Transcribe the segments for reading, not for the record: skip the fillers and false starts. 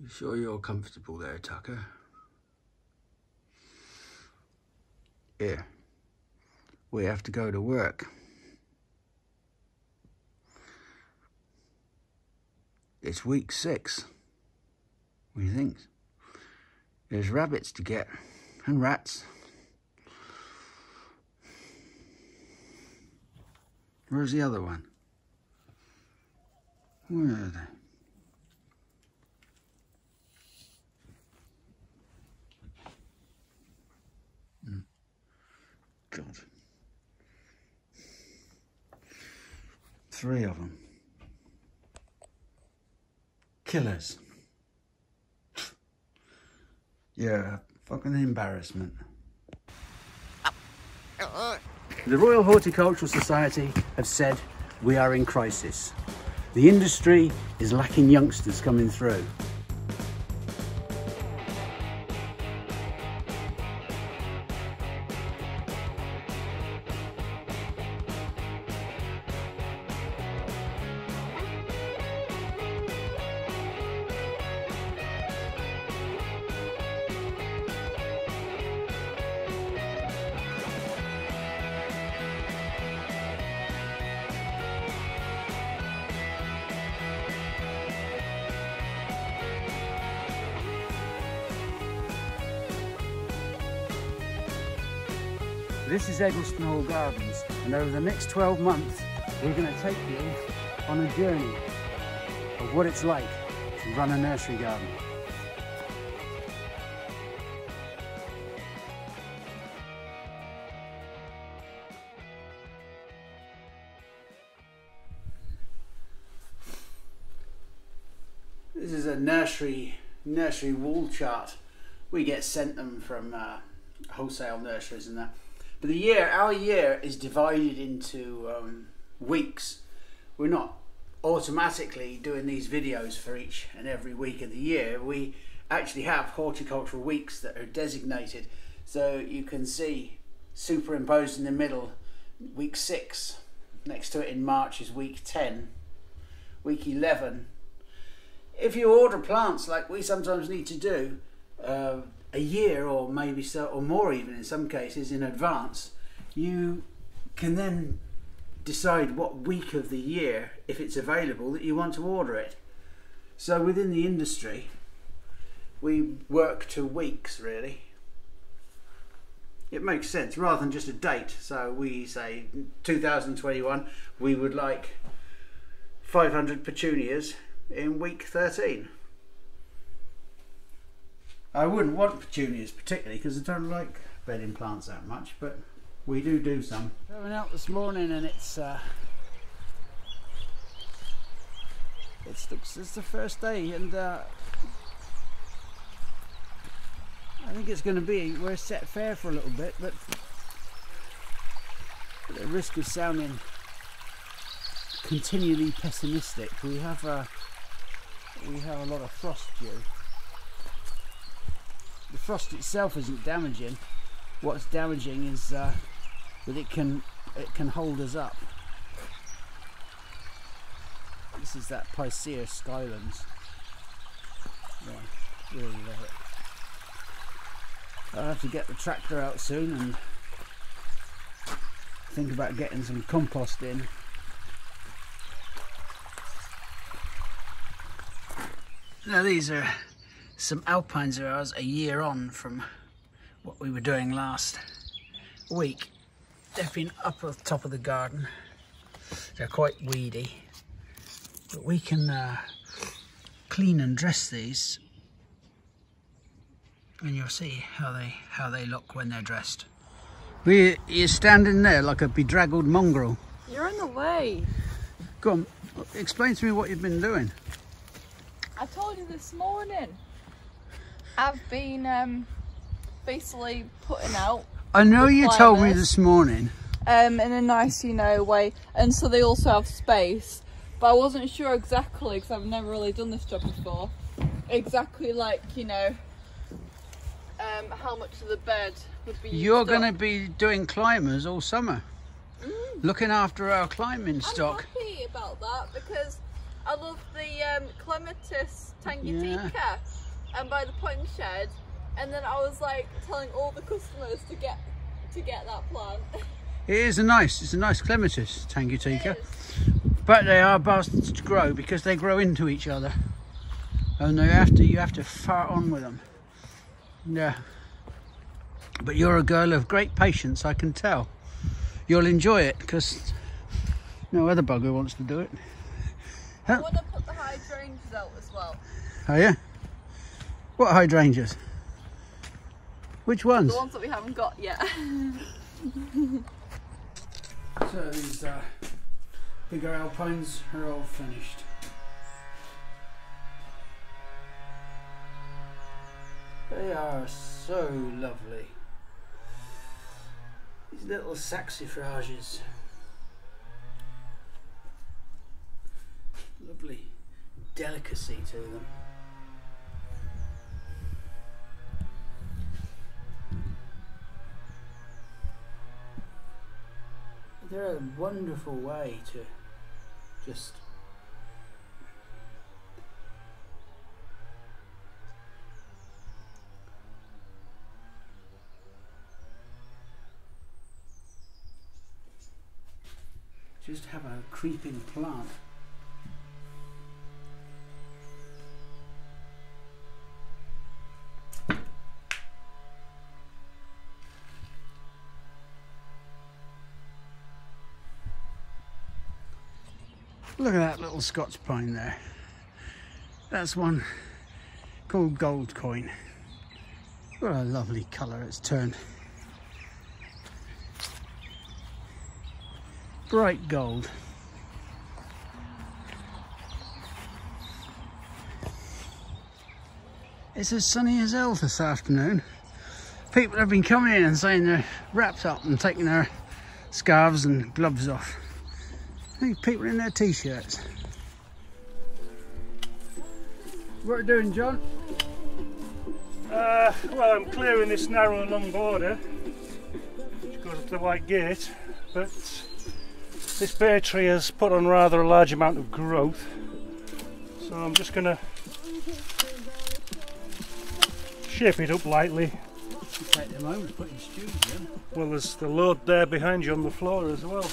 You sure you're comfortable there, Tucker? Here, we have to go to work. It's week 6. What do you think? There's rabbits to get, and rats. Where's the other one? Where are they? God. 3 of them. Killers. Yeah, fucking embarrassment. The Royal Horticultural Society have said we are in crisis. The industry is lacking youngsters coming through. This is Eggleston Hall Gardens, and over the next 12 months we're going to take you on a journey of what it's like to run a nursery garden. This is a nursery wall chart. We get sent them from wholesale nurseries and that. But our year is divided into weeks. We're not automatically doing these videos for each and every week of the year. We actually have horticultural weeks that are designated. So you can see superimposed in the middle, week 6. Next to it in March is week 10, week 11. If you order plants like we sometimes need to do, a year or maybe so, or more even in some cases in advance, you can then decide what week of the year, if it's available, that you want to order it. So within the industry we work to weeks really. It makes sense rather than just a date. So we say 2021 we would like 500 petunias in week 13. I wouldn't want petunias particularly because I don't like bedding plants that much, but we do some. I went out this morning and it's the first day, and I think it's going to be, we're set fair for a little bit, but at the risk of sounding continually pessimistic, we have a lot of frost due. The frost itself isn't damaging. What's damaging is that it can hold us up. This is that Picea Skylands. Yeah, really love it. I'll have to get the tractor out soon and think about getting some compost in. Now these are some alpines of ours a year on from what we were doing last week. They've been up at the top of the garden. They're quite weedy, but we can clean and dress these, and you'll see how they look when they're dressed. You're standing there like a bedraggled mongrel. You're in the way. Go on, explain to me what you've been doing. I told you this morning. I've been basically putting out. I know you told me this morning. In a nice, way, and so they also have space. But I wasn't sure exactly, because I've never really done this job before. Exactly, how much of the bed would be used. You're going to be doing climbers all summer, looking after our climbing stock. I'm happy about that because I love the clematis tangutica and by the pond shed, and then I was like telling all the customers to get that plant. It's a nice clematis tangutica, but they are bastards to grow because they grow into each other, and you have to fart on with them. Yeah, but you're a girl of great patience, I can tell. You'll enjoy it because no other bugger wants to do it. I want to put the hydrangeas out as well. Oh yeah? What hydrangeas? Which ones? The ones that we haven't got yet. So these bigger alpines are all finished. They are so lovely. These little saxifrages. Lovely delicacy to them. They're a wonderful way to just have a creeping plant. Look at that little Scots pine there. That's one called Gold Coin. What a lovely colour it's turned. Bright gold. It's as sunny as hell this afternoon. People have been coming in and saying they're wrapped up and taking their scarves and gloves off. I think people in their t-shirts. What are you doing, John? Well, I'm clearing this narrow long border which goes up to the white gate, but this bay tree has put on rather a large amount of growth, so I'm just going to shape it up lightly. Take them home and put in stews, yeah? Well, there's the load there behind you on the floor as well,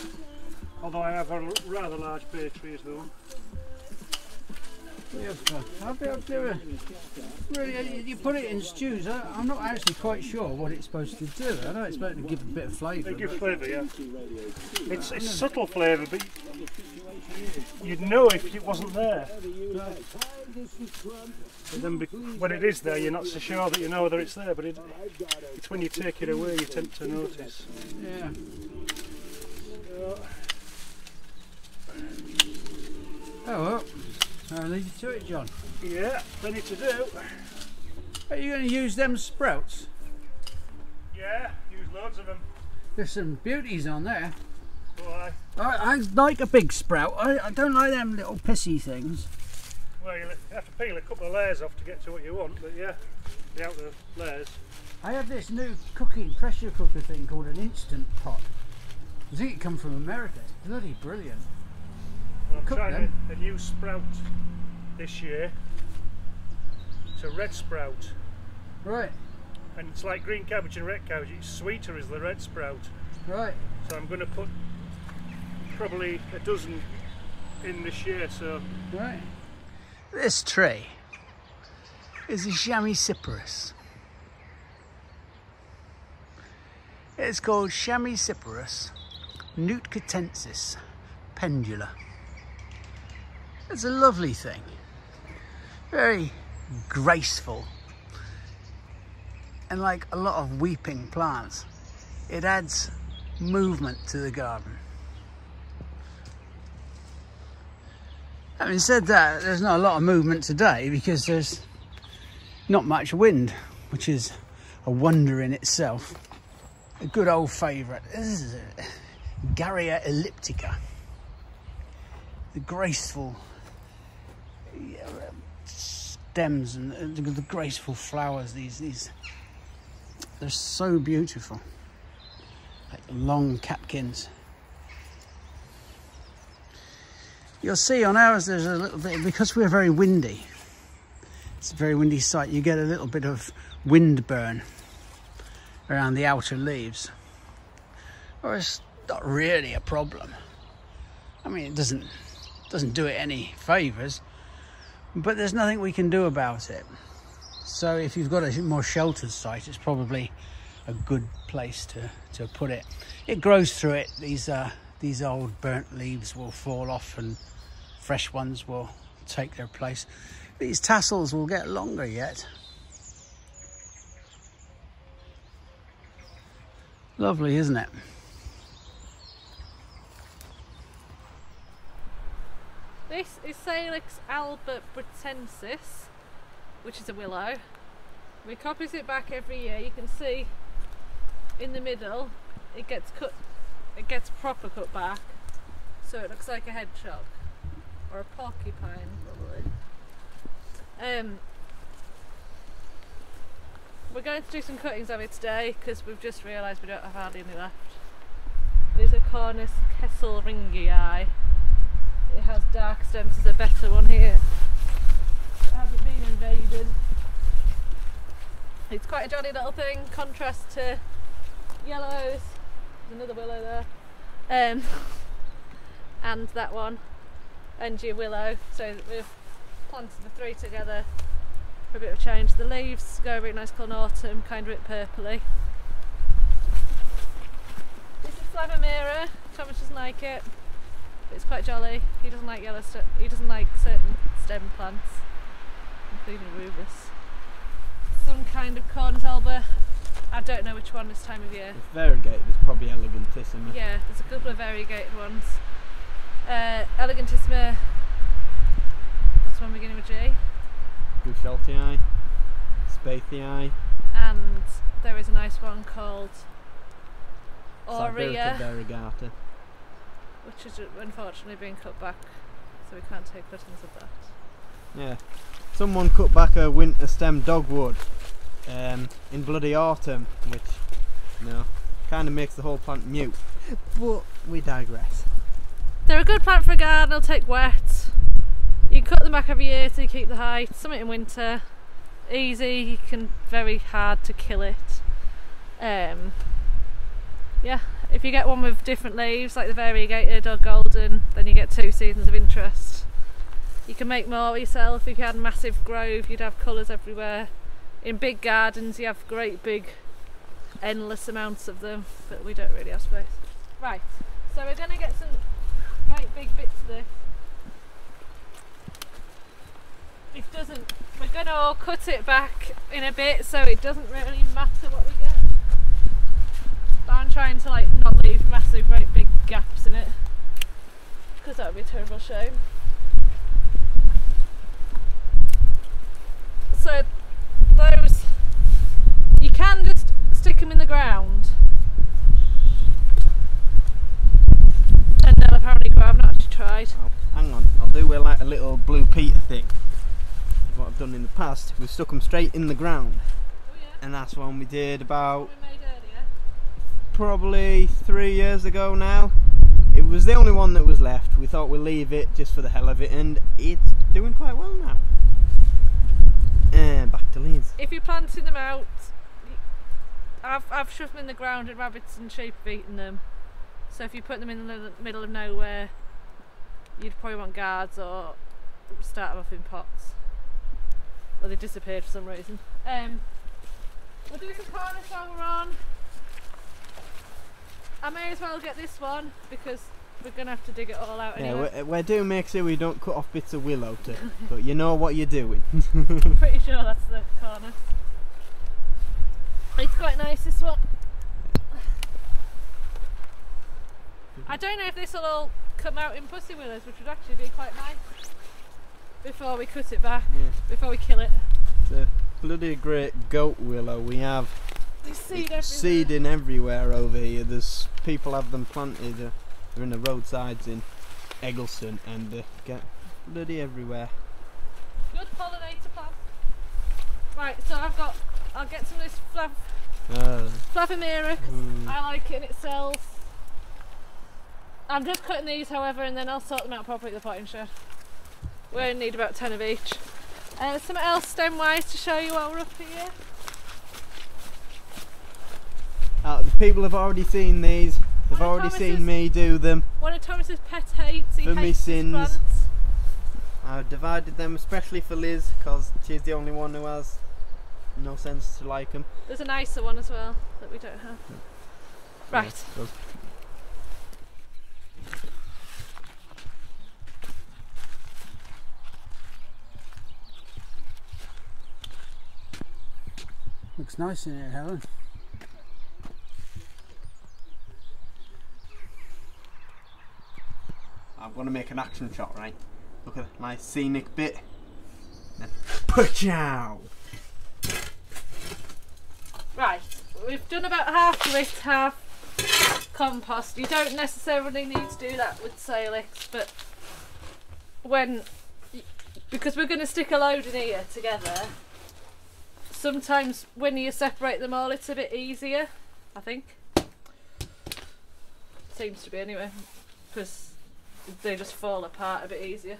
although I have a rather large bay tree at home. I'll be able to do it. Really, you put it in stews. I'm not actually quite sure what it's supposed to do. I know it's supposed to give a bit of flavour. They give flavour, yeah. It's a subtle flavour, but you'd know if it wasn't there. But then when it is there, you're not so sure that you know whether it's there, but it's when you take it away you tend to notice. Yeah. Oh well. I'll leave you to it, John. Yeah, plenty to do. Are you going to use them sprouts? Yeah, use loads of them. There's some beauties on there. Why? I like a big sprout. I don't like them little pissy things. Well, you have to peel a couple of layers off to get to what you want, but yeah, the outer layers. I have this new pressure cooker thing called an Instant Pot. I think it comes from America. It's bloody brilliant. Well, I'm trying a new sprout this year. It's a red sprout. Right. And it's like green cabbage and red cabbage. It's sweeter as the red sprout. Right. So I'm going to put probably a dozen in this year. So. Right. This tree is a Chamaecyparis. It's called Chamaecyparis nootkitensis pendula. It's a lovely thing, very graceful, and like a lot of weeping plants, it adds movement to the garden. Having said that, there's not a lot of movement today because there's not much wind, which is a wonder in itself. A good old favourite. This is Garrya elliptica. The graceful stems and the graceful flowers. These they're so beautiful. Like long catkins. You'll see on ours there's a little bit, because we're very windy, it's a very windy site, you get a little bit of wind burn around the outer leaves. Or it's not really a problem. I mean, it doesn't do it any favours, but there's nothing we can do about it. So if you've got a more sheltered site, it's probably a good place to put it. It grows through it. These old burnt leaves will fall off and fresh ones will take their place. These tassels will get longer yet. Lovely, isn't it? This is Salix albertensis, which is a willow. We copies it back every year. You can see in the middle it gets cut, it gets proper cut back, so it looks like a hedgehog or a porcupine probably. We're going to do some cuttings of it today because we've just realised we don't have hardly any left. These are Cornus kesselringii. It has dark stems. There's a better one here. It hasn't been invaded. It's quite a jolly little thing, contrast to yellows. There's another willow there. And that one. And your willow. So we've planted the three together for a bit of change. The leaves go really nice colour in autumn, kind of a bit purpley. This is Flavomira. Thomas doesn't like it. But it's quite jolly. He doesn't like he doesn't like certain stem plants, including rubus. Some kind of Cornus alba. I don't know which one this time of year. It's variegated, it's probably elegantissima. Yeah, there's a couple of variegated ones. Elegantissima, what's one beginning with G? Gusheltii, Spathii, and there is a nice one called Aurea, variegata, which is unfortunately being cut back, so we can't take cuttings of that. Yeah, someone cut back a winter stem dogwood in bloody autumn, which, you know, kind of makes the whole plant mute. But we digress. They're a good plant for a garden. They'll take wet. You can cut them back every year so you keep the height. Something in winter, easy. You can very hard to kill it. Yeah, if you get one with different leaves, like the variegated or golden, then you get 2 seasons of interest. You can make more yourself. If you had a massive grove, you'd have colours everywhere. In big gardens, you have great big, endless amounts of them, but we don't really have space. Right, so we're going to get some right big bits of this. We're going to cut it back in a bit, so it doesn't really matter what we get. But I'm trying to like not leave massive, great big gaps in it, because that would be a terrible shame. So those, you can just stick them in the ground and they'll apparently grow. I've not actually tried. Oh, hang on, I'll do like a little Blue Peter thing. What I've done in the past, we've stuck them straight in the ground. Oh yeah. And that's one we did about We made earlier. probably 3 years ago now. It was the only one that was left. We thought we'd leave it just for the hell of it, and it's doing quite well now. And back to Leeds. If you're planting them out, I've shoved them in the ground and rabbits and sheep have eaten them. So if you put them in the middle of nowhere, you'd probably want guards or start them off in pots. Or they disappeared for some reason. We'll do some cornice while we're on. I may as well get this one because we're going to have to dig it all out anyway. Yeah, we do make sure we don't cut off bits of willow too, but you know what you're doing. I'm pretty sure that's the cornice. It's quite nice, this one. I don't know if this will all come out in pussy willows, which would actually be quite nice before we cut it back, before we kill it. It's a bloody great goat willow. We have seeding everywhere over here. There's people have them planted. They're in the roadsides in Eggleston, and they get bloody everywhere. Good pollinator plant. Right, so I'll get some of this Flavomira because I like it in itself. I'm just cutting these, however, and then I'll sort them out properly at the potting shed. We only need about 10 of each. Something else stem-wise to show you while we're up here. The people have already seen these. They've already seen me do them. One of Thomas's pet hates. He For me hates his sins. plants. I've divided them especially for Liz because she's the only one who has no sense to like them. There's a nicer one as well that we don't have. Right. Yeah, Looks nice in here, Helen. I'm going to make an action shot, right? Look at that nice scenic bit. Then, pachow! Right, we've done about half grit, half compost. You don't necessarily need to do that with Salix, but because we're going to stick a load in here together, sometimes when you separate them all it's a bit easier, I think. Seems to be anyway, because they just fall apart a bit easier.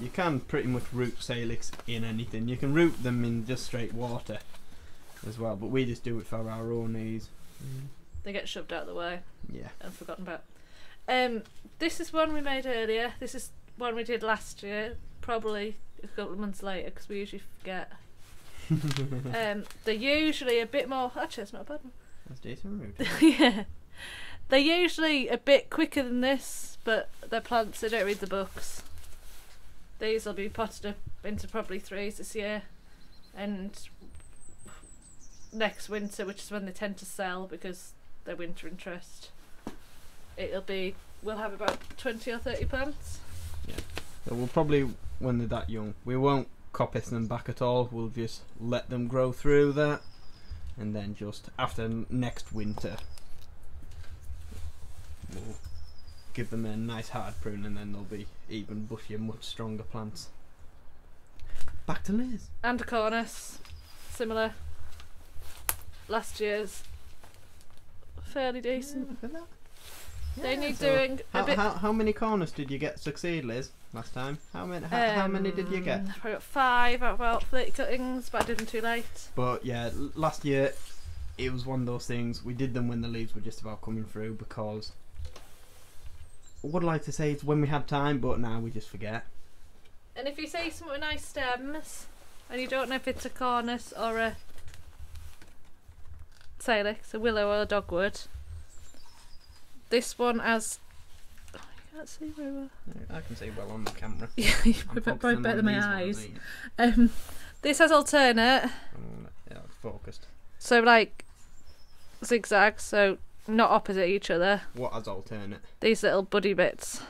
You can pretty much root Salix in anything. You can root them in just straight water as well, but we just do it for our own ease. They get shoved out of the way. Yeah. And forgotten about. This is one we made earlier. This is one we did last year, probably a couple of months later because we usually forget. They're usually a bit more. Actually, it's not a bad one. That's decent root. Yeah. They're usually a bit quicker than this, but they're plants, they don't read the books. These will be potted up into probably 3s this year, and next winter, which is when they tend to sell because they're winter interest, we'll have about 20 or 30 plants. Yeah. So we'll probably, when they're that young, we won't coppice them back at all. We'll just let them grow through that, and then just after next winter we'll give them a nice hard prune, and then they'll be even bushier, much stronger plants. Back to Liz. And a cornice, similar. Last year's fairly decent. Look at that. They need so doing a bit. How many corners did you get succeed, Liz, last time? How many did you get? Probably got 5 out of about 30 cuttings, but I did them too late. But yeah, last year it was one of those things. We did them when the leaves were just about coming through because I would like to say it's when we had time, but now we just forget. And if you see something with nice stems and you don't know if it's a cornice or a Salix, a willow or a dogwood, this one has. Oh, you can't see very well. I can see well on the camera. Yeah, you're probably better than my eyes. This has alternate. Yeah, it's focused. So like zigzags, so not opposite each other. What has alternate? These little buddy bits.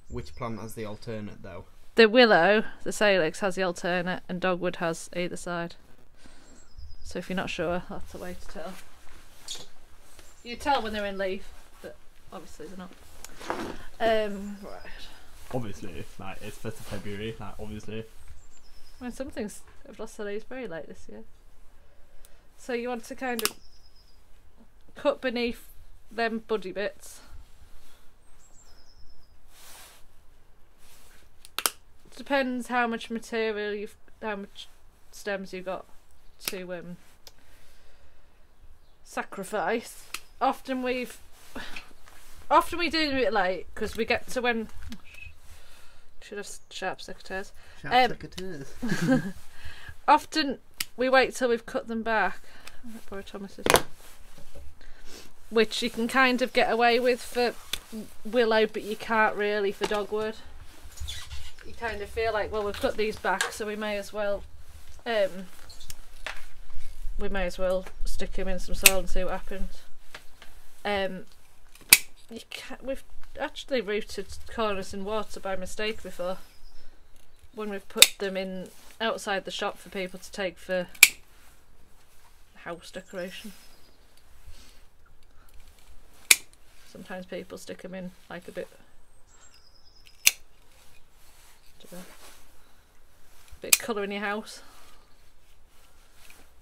Which plant has the alternate though? The willow, the Salix, has the alternate, and dogwood has either side. So if you're not sure, that's a way to tell. You tell when they're in leaf, but obviously they're not. Right. Obviously, like it's 1st of February, like obviously. Well, some things have lost their leaves very late this year. So you want to kind of cut beneath them buddy bits. Depends how much material how much stems you've got to sacrifice. Often we do it late because we get to when should have sharp secateurs. Often we wait till we've cut them back. Which you can kind of get away with for willow, but you can't really for dogwood. You kind of feel like, well, we've cut these back, so we may as well stick them in some soil and see what happens. We've actually rooted cornice in water by mistake before, when we've put them in outside the shop for people to take for house decoration. Sometimes people stick them in like a bit of colour in your house.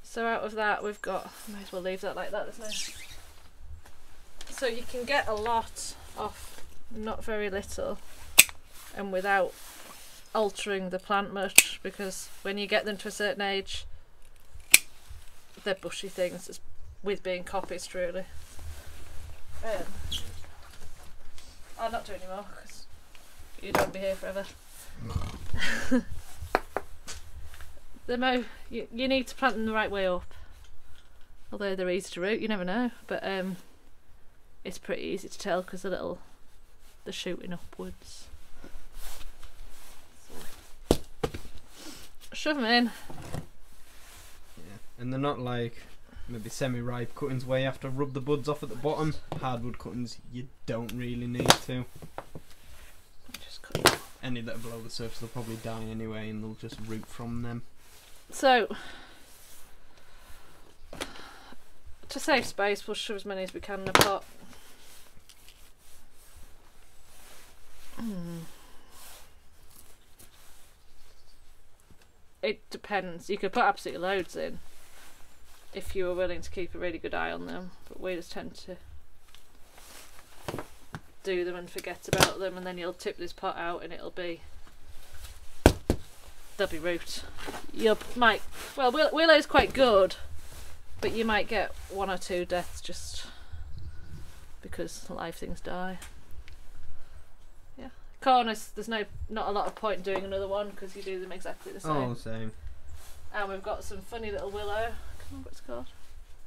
So out of that we've got, might as well leave that like that, there's no So you can get a lot off not very little and without altering the plant much, because when you get them to a certain age they're bushy things. It's with being copies really. I'll not do any more because you don't be here forever. You need to plant them the right way up, although they're easy to root, you never know, but it's pretty easy to tell because they're shooting upwards. So, shove them in. Yeah, and they're not like maybe semi-ripe cuttings where you have to rub the buds off at the bottom. Hardwood cuttings you don't really need to. Just cut them. Any that are below the surface they'll probably die anyway and they'll just root from them. So, to save space, we'll shove as many as we can in a pot. It depends. You could put absolutely loads in if you were willing to keep a really good eye on them, but we just tend to do them and forget about them, and then you'll tip this pot out and there'll be root. Willow's quite good, but you might get 1 or 2 deaths just because live things die. Yeah, corners, there's not a lot of point in doing another one because you do them exactly the same. Oh, same. And we've got some funny little willow. I can't remember what it's called.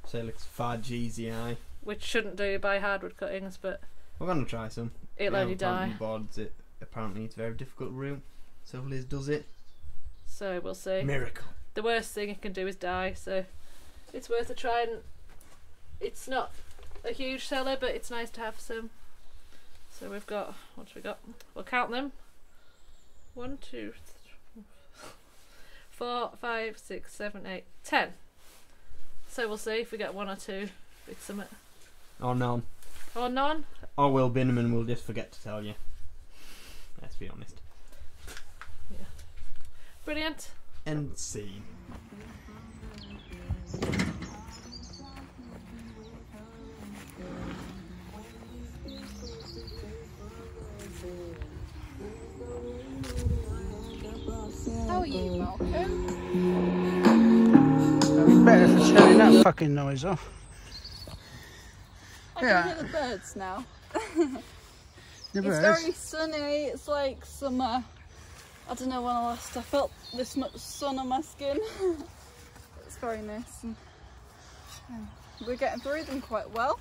So it looks far GZI. Which shouldn't do by hardwood cuttings, but We're gonna try some. it'll only die. Boards, it apparently it's very difficult to root. So Liz does it. So we'll see. Miracle. The worst thing it can do is die, so it's worth a try. And it's not a huge seller, but it's nice to have some. So we've got, what have we got? We'll count them. 1, 2, 3, 4, 5, 6, 7, 8, 10. So we'll see if we get 1 or 2 with summit. Or none. Or none. Or we'll bin them and we'll just forget to tell you. Let's be honest. Yeah. Brilliant. End scene. How are you, Malcolm? It's better for turning that fucking noise off. I can hear the birds now. The It's birds. very sunny. It's like summer. I don't know when last I felt this much sun on my skin. It's very nice. And, we're getting through them quite well.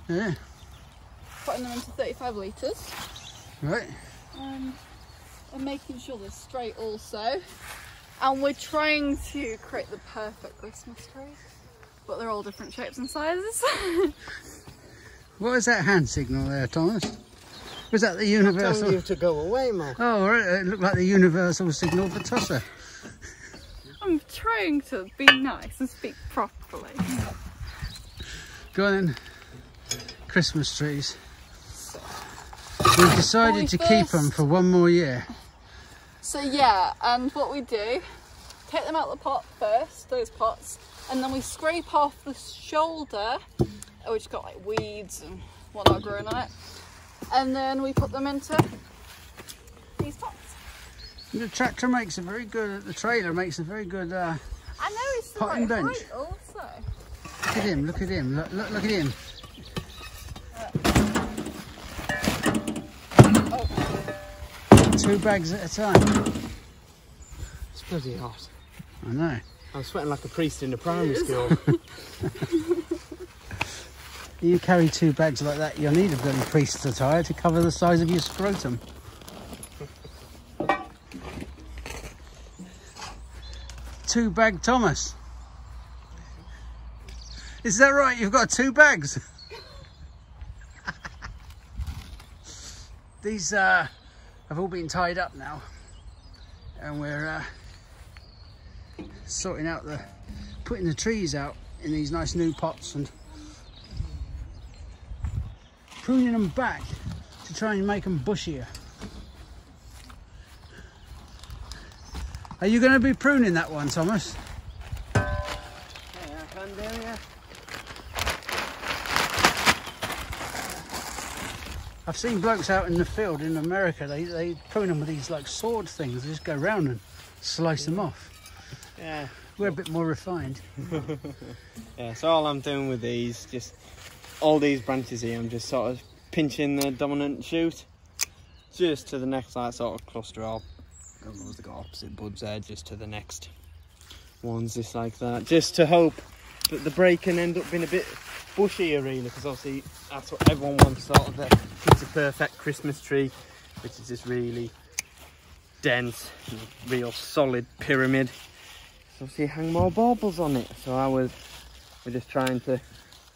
Yeah. Putting them into 35 litres. Right. And making sure they're straight also. And we're trying to create the perfect Christmas tree. But they're all different shapes and sizes. What was that hand signal there, Thomas? Was that the universal? I'm telling you to go away, Mark. Oh, right. It looked like the universal signal for Tosser. I'm trying to be nice and speak properly. Go on then. Christmas trees. We've decided to keep them for 1 more year. So yeah, and what we do, take them out of the pot first, those pots, and then we scrape off the shoulder, which got like weeds and whatnot growing on it, and then we put them into these pots. The tractor makes a very good, the trailer makes a very good I know it's the pot right and bench. height also. Look at him, look at him, look at him. Oh. 2 bags at a time. It's bloody hot. I know. I'm sweating like a priest in a primary school. You carry 2 bags like that, you'll need a bloody priest's attire to cover the size of your scrotum. Two-bag Thomas. Is that right? You've got 2 bags? These have all been tied up now. And we're sorting out putting the trees out in these nice new pots and pruning them back to try and make them bushier. Are you going to be pruning that one, Thomas? Yeah, I can do, yeah. I've seen blokes out in the field in America, they prune them with these like sword things. They just go round and slice them off. Yeah. We're a bit more refined. Yeah, so all I'm doing with these, just all these branches here, I'm just sort of pinching the dominant shoot just to the next like sort of cluster, or they've got opposite buds there, just to the next ones, just like that, just to hope that the break can end up being a bit bushier really, because obviously that's what everyone wants, sort of the picture perfect Christmas tree, which is just really dense, real solid pyramid. So obviously hang more baubles on it. So we're just trying to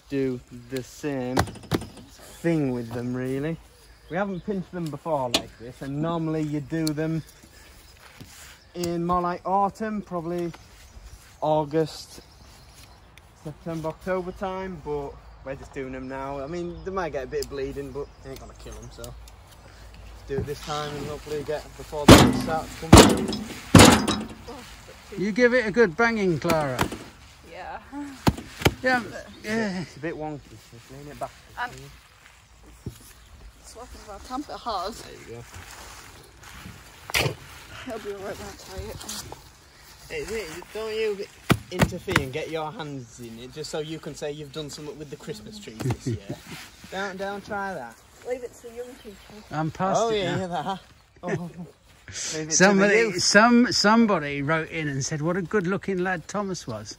do the same thing with them really. We haven't pinched them before like this, and normally you do them in more like autumn, probably August, September, October time, but we're just doing them now. I mean, they might get a bit of bleeding, but they ain't gonna kill them, so do it this time and hopefully get before the sun starts to come through. You give it a good banging, Clara. Yeah. Yeah, yeah. It's a bit wonky, just lean it back. And swapping about tamper hard. There you go. It'll be alright when I tie it. Don't you interfere and get your hands in it, just so you can say you've done something with the Christmas trees this year. Don't try that. Leave it to the young people. I'm past Oh it yeah, now. that. Oh. Leave it to the youth. Somebody wrote in and said what a good looking lad Thomas was.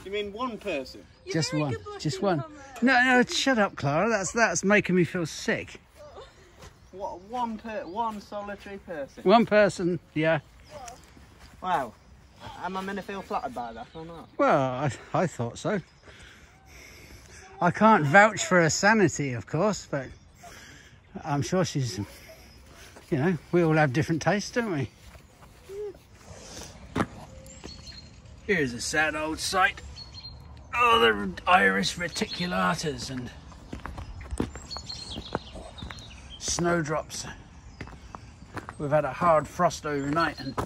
You mean one person? Just one. Just one. No, shut up, Clara. That's making me feel sick. What, one solitary person? One person, yeah. Wow. Am I meant to feel flattered by that or not? Well, I thought so. I can't vouch for her sanity, of course, but I'm sure she's, you know, we all have different tastes, don't we? Here's a sad old sight. Oh, the iris reticulatas and snowdrops. We've had a hard frost overnight and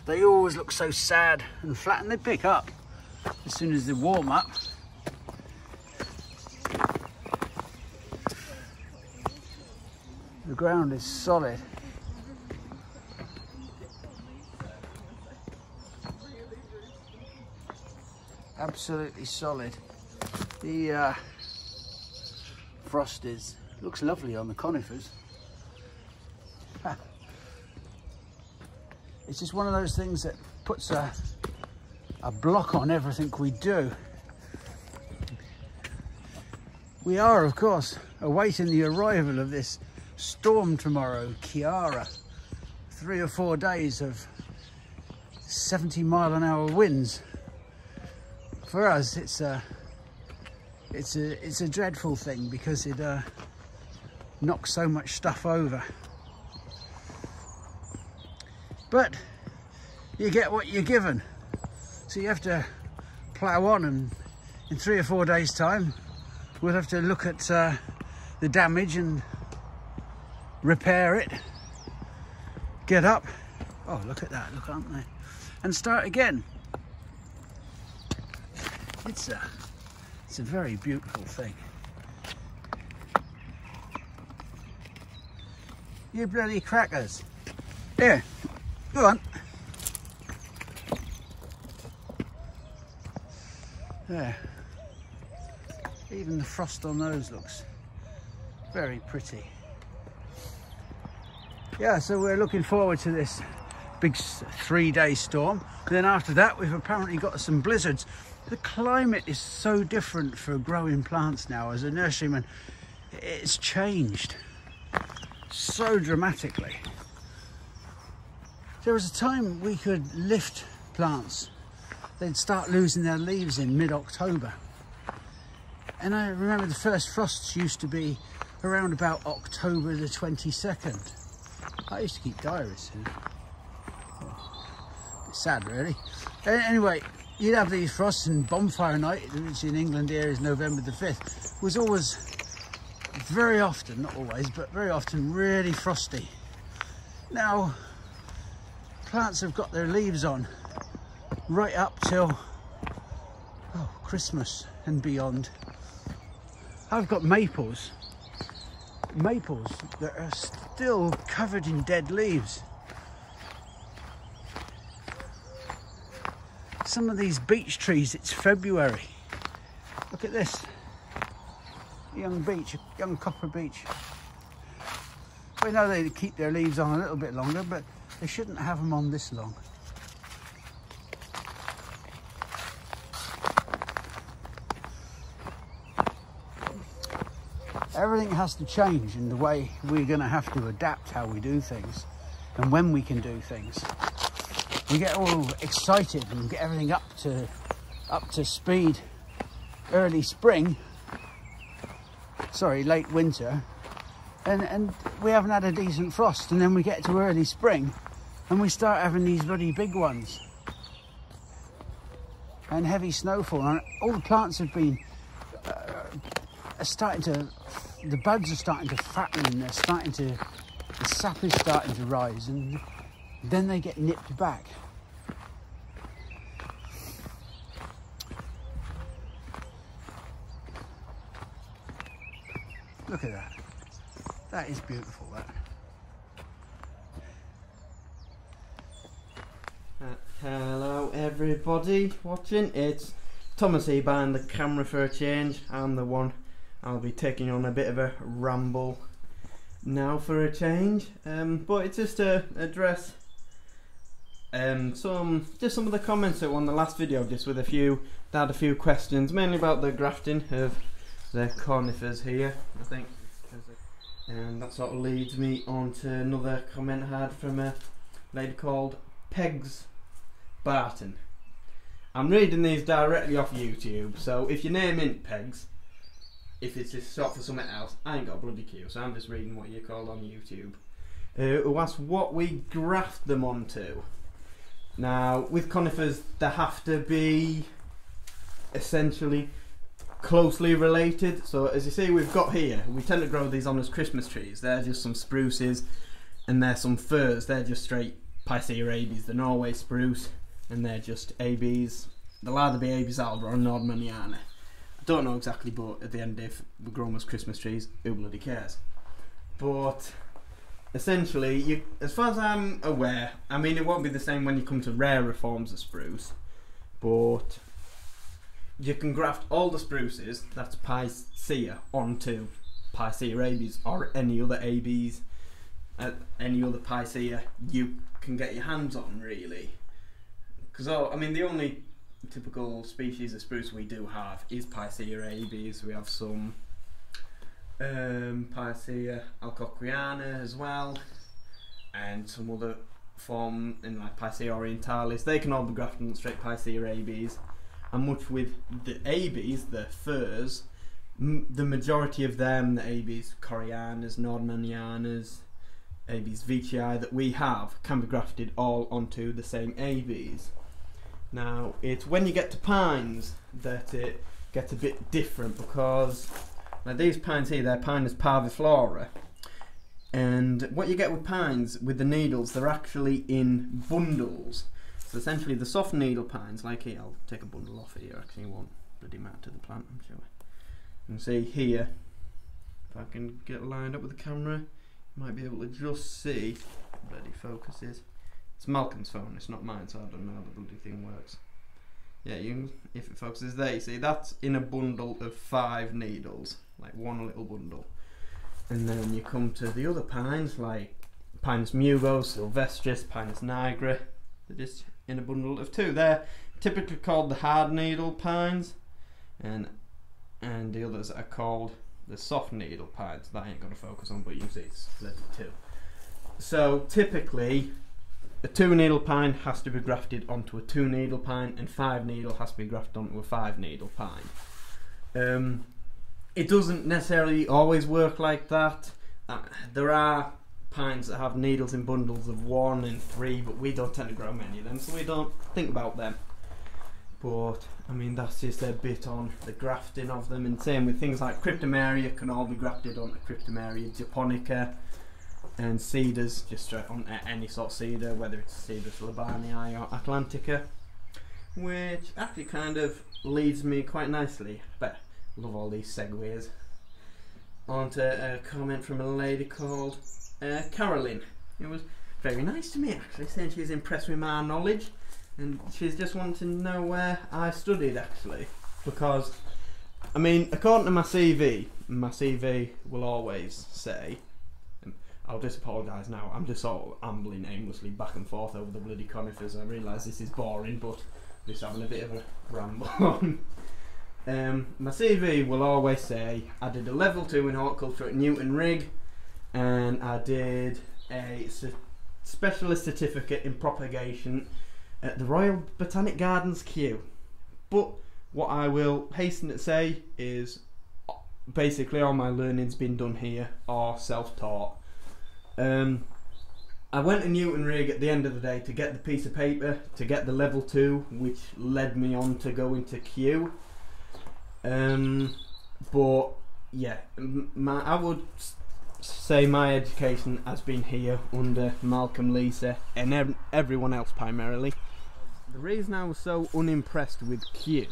they always look so sad and flat, and they pick up as soon as they warm up. The ground is solid. Absolutely solid. The frost looks lovely on the conifers. It's just one of those things that puts a block on everything we do. We are, of course, awaiting the arrival of this storm tomorrow, Ciara. 3 or 4 days of 70-mile-an-hour winds. For us, it's a dreadful thing because it knocks so much stuff over. But you get what you're given, so you have to plough on, and in 3 or 4 days' time, we'll have to look at the damage and repair it. Get up. Oh, look at that! Look, aren't they? And start again. It's a very beautiful thing. You bloody crackers! Here, go on. There. Even the frost on those looks very pretty. Yeah, so we're looking forward to this big 3-day storm. And then after that, we've apparently got some blizzards. The climate is so different for growing plants now. As a nurseryman, it's changed so dramatically. There was a time we could lift plants. They'd start losing their leaves in mid-October. And I remember the first frosts used to be around about October the 22nd. I used to keep diaries. It's sad, really. Anyway, you'd have these frosts, and bonfire night, which in England here is November the 5th, was always very often, not always, but very often really frosty. Now, plants have got their leaves on right up till Christmas and beyond. I've got maples that are still covered in dead leaves. Some of these beech trees, it's February. Look at this. Young beech, young copper beech. We know they keep their leaves on a little bit longer, but they shouldn't have them on this long. Everything has to change in the way we're going to have to adapt how we do things and when we can do things. We get all excited and get everything up to speed early spring, sorry, late winter, and we haven't had a decent frost, and then we get to early spring and we start having these bloody big ones and heavy snowfall, and all the plants have been the buds are starting to fatten, and the sap is starting to rise, and then they get nipped back. Look at that. That is beautiful, that. Hello everybody watching, it's Thomas here behind the camera for a change. I'm the one. I'll be taking on a bit of a ramble now for a change, but it's just to address some of the comments that were on the last video, just with they had a few questions, mainly about the grafting of the conifers here, I think, and that sort of leads me on to another comment I had from a lady called Pegs Barton. I'm reading these directly off YouTube, so if your name ain't Pegs, if it's just short for something else, I ain't got a bloody clue, so I'm just reading what you're called on YouTube. Who asked what we graft them onto. Now, with conifers, they have to be essentially closely related. So as you see, we've got here, we tend to grow these on as Christmas trees. They're just some spruces, and they're some firs. They're just straight Picea rabies, the Norway spruce, and they're just ABs. They'll either be Abies alba or Nordmanniana. I don't know exactly, but at the end, if we grow them as Christmas trees, who bloody cares? But essentially, as far as I'm aware, I mean, it won't be the same when you come to rarer forms of spruce, but you can graft all the spruces, that's Picea, onto Picea rabies or any other ABs, any other Picea you can get your hands on, really. Because, I mean, the only typical species of spruce we do have is Picea rabies. We have some Picea alcoquiana as well, and some other form in like Picea orientalis. They can all be grafted on straight Picea rabies. And much with the ABs, the firs, the majority of them, the ABs Corianas, Nordmannianas, ABs veitchii that we have, can be grafted all onto the same ABs. Now, it's when you get to pines that it gets a bit different, because like these pines here, they're Pinus parviflora, and what you get with pines, with the needles, they're actually in bundles. So essentially the soft needle pines, like here, I'll take a bundle off here, actually it won't bloody matter to the plant, I'm sure. You can see here, if I can get lined up with the camera, you might be able to just see, bloody focus is. It's Malcolm's phone, it's not mine, so I don't know how the bloody thing works. Yeah, if it focuses there, you see that's in a bundle of 5 needles, like one little bundle. And then you come to the other pines, like Pinus mugo, sylvestris, Pinus nigra, they're just in a bundle of 2. They're typically called the hard needle pines, and the others are called the soft needle pines. That ain't got to focus on, but you can see it's split in 2. So typically, a 2 needle pine has to be grafted onto a 2 needle pine, and 5 needle has to be grafted onto a 5 needle pine. It doesn't necessarily always work like that. There are pines that have needles in bundles of 1 and 3, but we don't tend to grow many of them, so we don't think about them. But I mean, that's just a bit on the grafting of them, and same with things like Cryptomeria can all be grafted onto Cryptomeria japonica. And cedars, just straight on any sort of cedar, whether it's Cedrus labanii or Atlantica, which actually kind of leads me quite nicely. But I love all these segues. onto a comment from a lady called Carolyn. It was very nice to me actually, saying she's impressed with my knowledge, and she's just wanting to know where I studied actually, because I mean, according to my CV will always say, I'll just apologise now, I'm just sort of ambling aimlessly back and forth over the bloody conifers. I realise this is boring, but I'm just having a bit of a ramble on. My CV will always say I did a level 2 in horticulture at Newton Rig, and I did a specialist certificate in propagation at the Royal Botanic Gardens, Kew. But what I will hasten to say is basically all my learning's been done here or self-taught. I went to Newton Rig at the end of the day to get the piece of paper to get the level 2, which led me on to go into Kew. But yeah, I would say my education has been here under Malcolm, Lisa and everyone else primarily. The reason I was so unimpressed with Kew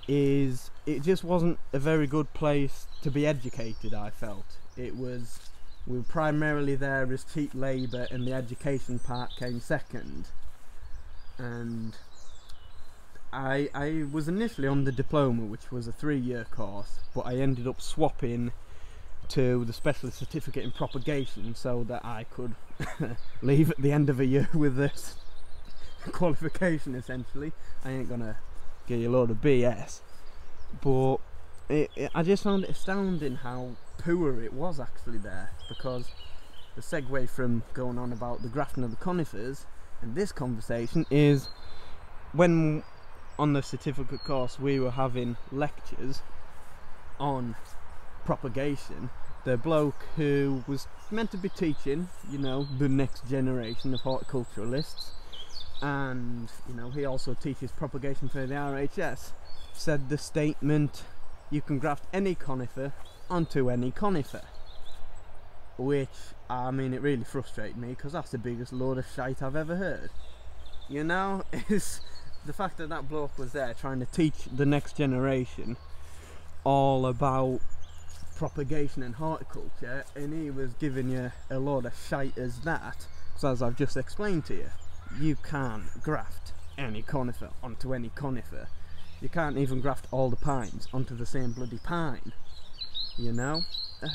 is it just wasn't a very good place to be educated. I felt we were primarily there as cheap labour, and the education part came second. And I was initially on the diploma, which was a 3-year course, but I ended up swapping to the specialist certificate in propagation so that I could leave at the end of a year with this qualification essentially. I ain't gonna give you a load of BS, but I just found it astounding how poor it was actually there, because the segue from going on about the grafting of the conifers and this conversation is when on the certificate course we were having lectures on propagation. The bloke who was meant to be teaching, you know, the next generation of horticulturalists, and you know, he also teaches propagation for the RHS, said the statement, you can graft any conifer onto any conifer, which, I mean, it really frustrated me, because that's the biggest load of shite I've ever heard. You know, it's the fact that that bloke was there trying to teach the next generation all about propagation and horticulture, and he was giving you a load of shite as that, because as I've just explained to you, you can't graft any conifer onto any conifer. You can't even graft all the pines onto the same bloody pine, you know.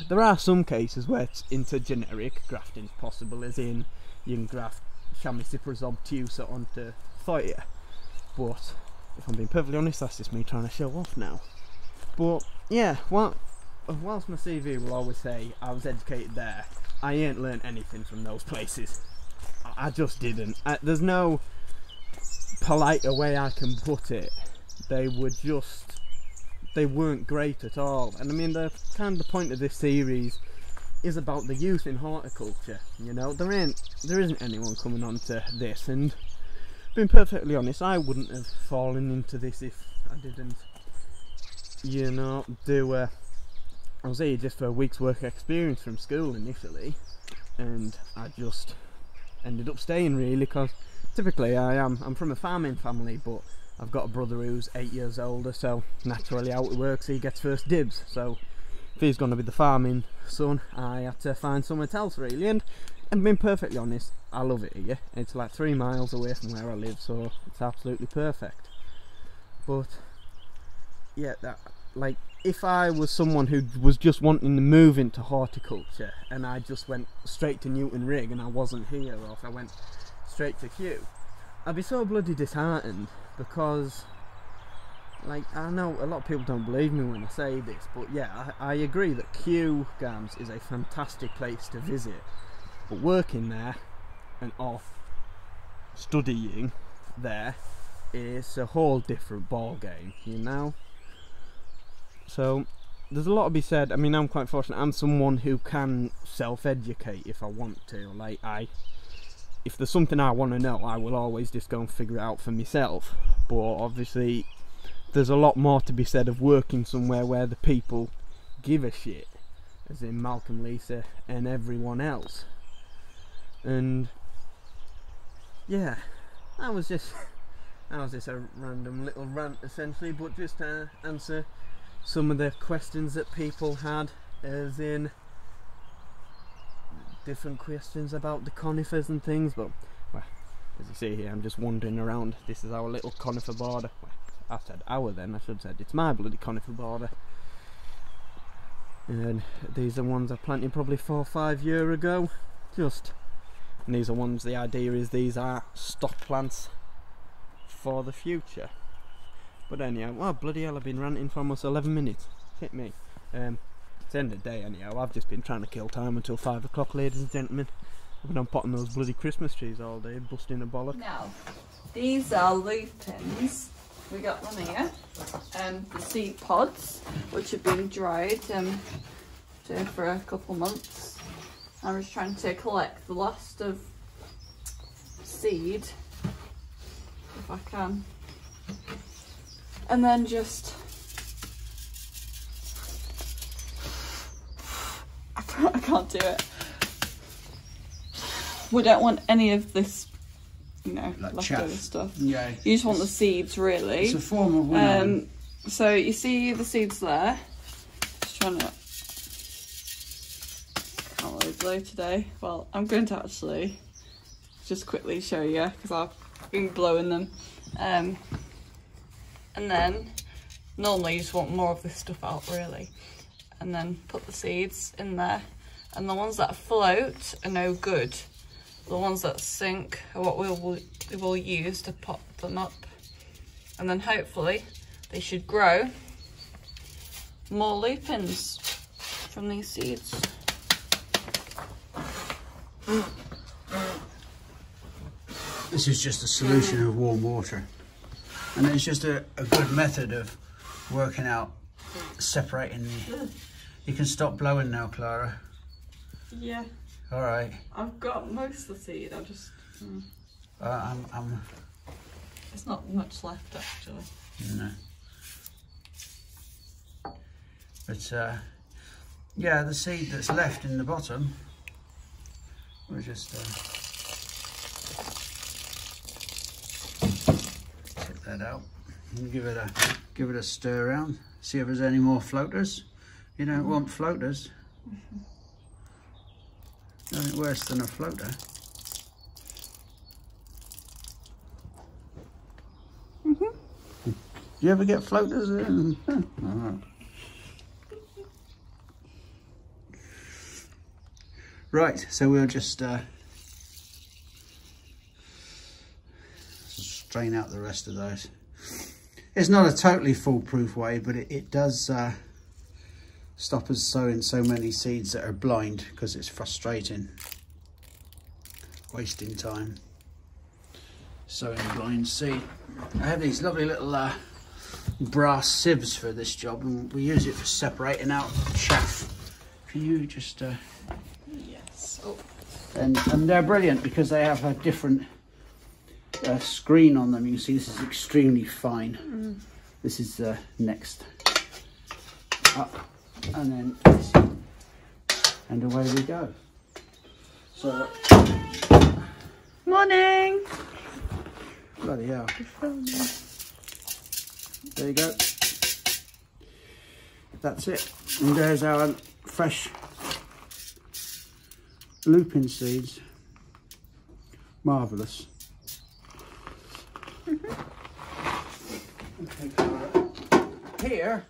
There are some cases where it's intergeneric grafting possible, as in you can graft Chamaecyparis obtusa onto Thoya, but if I'm being perfectly honest, that's just me trying to show off now. But yeah, whilst my CV will always say I was educated there, I ain't learned anything from those places. I just didn't. There's no politer way I can put it. They weren't great at all. And I mean, the point of this series is about the youth in horticulture. You know, there isn't anyone coming on to this, and being perfectly honest, I wouldn't have fallen into this if I didn't, you know, I was here just for a week's work experience from school initially, and I just ended up staying really, because typically I'm from a farming family, but I've got a brother who's 8 years older, so naturally out of work, so he gets first dibs. So if he's going to be the farming son, I had to find somewhere else really, and being perfectly honest, I love it here. It's like 3 miles away from where I live, so it's absolutely perfect. But yeah, like, if I was someone who was just wanting to move into horticulture and I just went straight to Newton Rig and I wasn't here, or if I went straight to Kew, I'd be so bloody disheartened, because, like, I know a lot of people don't believe me when I say this, but yeah, I agree that Kew Gams is a fantastic place to visit, but working there and studying there is a whole different ball game, you know. So there's a lot to be said. I mean, I'm quite fortunate. I'm someone who can self-educate if I want to. Like, if there's something I want to know, I will always just go and figure it out for myself. But obviously there's a lot more to be said of working somewhere where the people give a shit, as in Malcolm, Lisa and everyone else. And yeah, that was just a random little rant essentially, but just to answer some of the questions that people had as in different questions about the conifers and things, but well, as you see here, I'm just wandering around. This is our little conifer border. Well, I said our then, I should have said it's my bloody conifer border. And these are ones I planted probably 4 or 5 years ago. And these are ones, the idea is these are stock plants for the future. But anyhow, well, bloody hell, I've been ranting for almost 11 minutes. Hit me. It's the end of the day anyhow. I've just been trying to kill time until 5 o'clock, ladies and gentlemen. I've been on potting those bloody Christmas trees all day, busting a bollock. Now, these are lupins. We got them here. The seed pods, which have been dried for a couple months. I'm just trying to collect the last of seed, if I can. And then just... I can't do it. We don't want any of this, you know, like leftover chaff. stuff. Yeah. You just want the seeds, really. It's a form of winnowing. So you see the seeds there. Just trying to... Can't really blow today. Well, I'm going to actually just quickly show you because I've been blowing them. And then normally you just want more of this stuff out, really. And then put the seeds in there. And the ones that float are no good. The ones that sink are what we will use to pot them up. And then hopefully they should grow more lupins from these seeds. This is just a solution of warm water. And it's just a good method of working out, separating the... You can stop blowing now, Clara. Yeah. All right. I've got most of the seed. I just... There's not much left, actually. No. But, yeah, the seed that's left in the bottom, we'll just take that out and give it a stir around. See if there's any more floaters. You don't want floaters. Nothing worse than a floater. Do you ever get floaters? Right, so we'll just strain out the rest of those. It's not a totally foolproof way, but it does stop us sowing so many seeds that are blind, because it's frustrating, wasting time sowing blind seed. I have these lovely little brass sieves for this job, and we use it for separating out chaff. Can you just Yes. Oh. and they're brilliant because they have a different screen on them. You can see this is extremely fine. This is next up, and then this, and away we go. So, Morning! bloody hell. There you go. That's it. And there's our fresh lupin seeds. Marvellous. Okay, here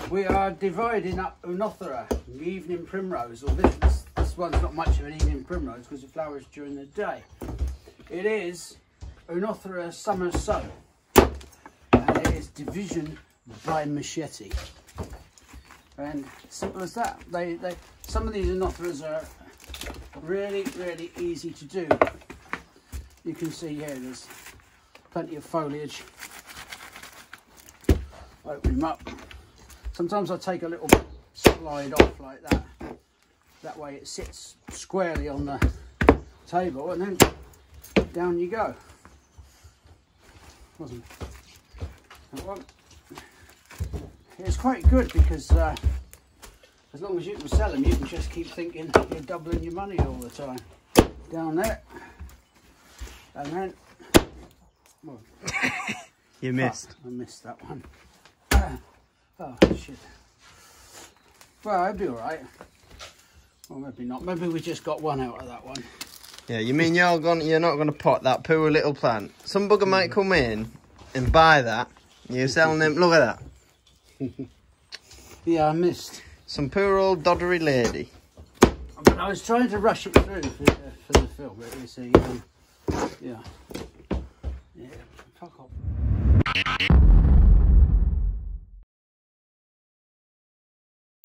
we are dividing up Unothera, the evening primrose. Or this one's not much of an evening primrose because it flowers during the day. It is Unothera summer sun, and it is division by machete. And simple as that. Some of these Unotheras are really easy to do. You can see here there's plenty of foliage. Open them up. Sometimes I take a little slide off like that. That way it sits squarely on the table, and then down you go. Wasn't that one? It's quite good because as long as you can sell them, you can just keep thinking you're doubling your money all the time. Down there, and then well, you missed. I missed that one. Oh shit! Well, I'd be alright. Well, maybe not. Maybe we just got one out of that one. Yeah, you mean you're not gonna pot that poor little plant? Some bugger might come in and buy that. You're selling them. Look at that. Yeah, I missed. Some poor old doddery lady. But I was trying to rush it through for the film, but you see, yeah.